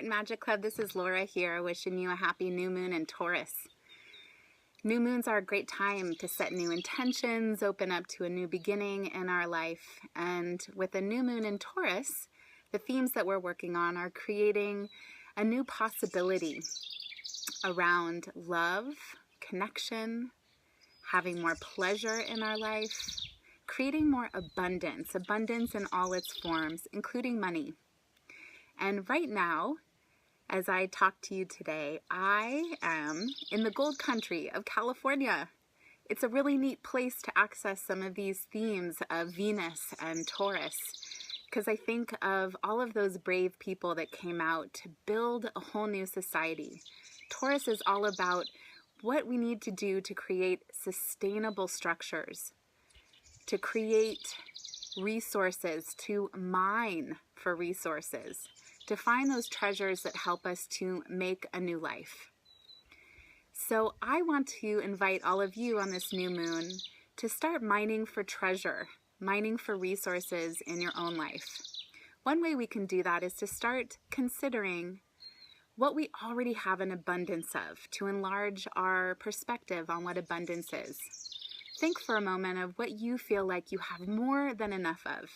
Art and Magic Club. This is Laura here, wishing you a happy new moon in Taurus. New moons are a great time to set new intentions, open up to a new beginning in our life. And with a new moon in Taurus, the themes that we're working on are creating a new possibility around love, connection, having more pleasure in our life, creating more abundance in all its forms, including money. And right now, as I talk to you today, I am in the gold country of California. It's a really neat place to access some of these themes of Venus and Taurus, because I think of all of those brave people that came out to build a whole new society. Taurus is all about what we need to do to create sustainable structures, to create resources, to mine for resources, to find those treasures that help us to make a new life. So I want to invite all of you on this new moon to start mining for treasure, mining for resources in your own life. One way we can do that is to start considering what we already have an abundance of, to enlarge our perspective on what abundance is. Think for a moment of what you feel like you have more than enough of.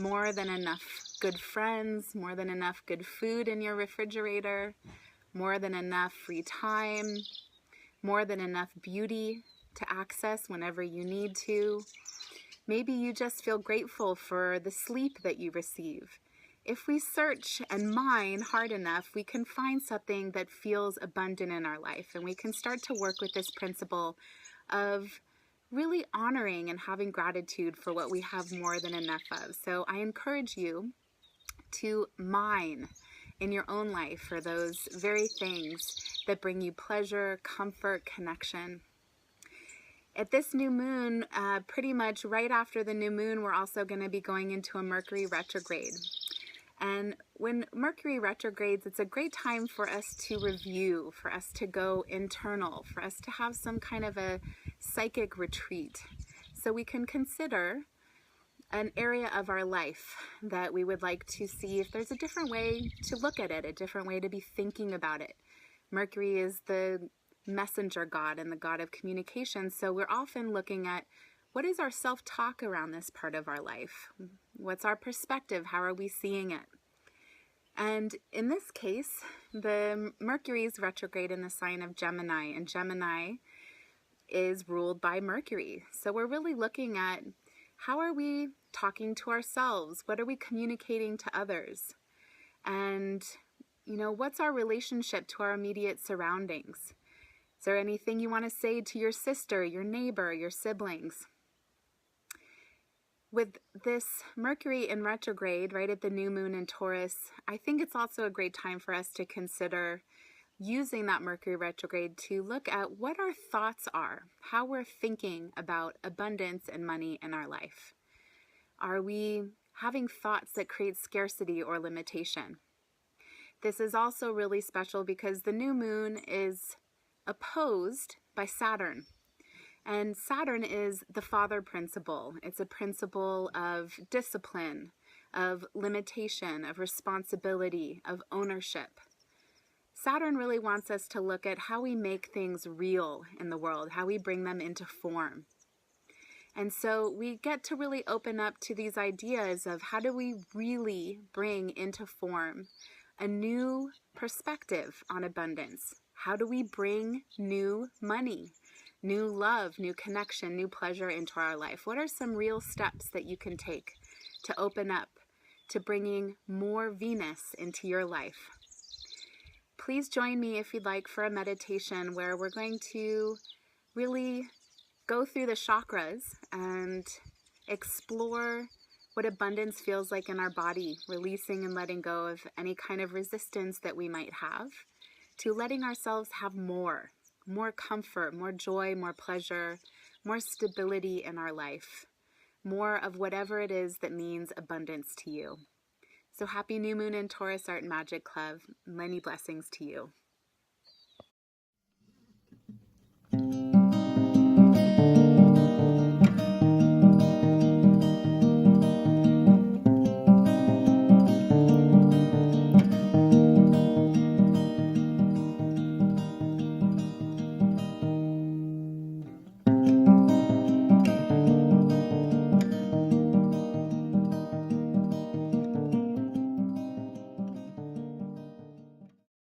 More than enough good friends, more than enough good food in your refrigerator, more than enough free time, more than enough beauty to access whenever you need to. Maybe you just feel grateful for the sleep that you receive. If we search and mine hard enough, we can find something that feels abundant in our life, and we can start to work with this principle of really honoring and having gratitude for what we have more than enough of. So I encourage you to mine in your own life for those very things that bring you pleasure, comfort, connection. At this new moon, pretty much right after the new moon, we're also going to be going into a Mercury retrograde. And when Mercury retrogrades, it's a great time for us to review, for us to go internal, for us to have some kind of a psychic retreat. So we can consider an area of our life that we would like to see if there's a different way to look at it, a different way to be thinking about it. Mercury is the messenger god and the god of communication. So we're often looking at what is our self-talk around this part of our life? What's our perspective? How are we seeing it? And in this case, the Mercury is retrograde in the sign of Gemini, and Gemini is ruled by Mercury. So we're really looking at how are we talking to ourselves? What are we communicating to others? And, what's our relationship to our immediate surroundings? Is there anything you want to say to your sister, your neighbor, your siblings? With this Mercury in retrograde, right at the new moon in Taurus, I think it's also a great time for us to consider using that Mercury retrograde to look at what our thoughts are, how we're thinking about abundance and money in our life. Are we having thoughts that create scarcity or limitation? This is also really special because the new moon is opposed by Saturn. And Saturn is the father principle. It's a principle of discipline, of limitation, of responsibility, of ownership. Saturn really wants us to look at how we make things real in the world, how we bring them into form. And so we get to really open up to these ideas of how do we really bring into form a new perspective on abundance? How do we bring new money, new love, new connection, new pleasure into our life? What are some real steps that you can take to open up to bringing more Venus into your life? Please join me if you'd like for a meditation where we're going to really go through the chakras and explore what abundance feels like in our body, releasing and letting go of any kind of resistance that we might have, to letting ourselves have more comfort, more joy, more pleasure, more stability in our life, more of whatever it is that means abundance to you. So happy new moon in Taurus Art and Magic Club. Many blessings to you.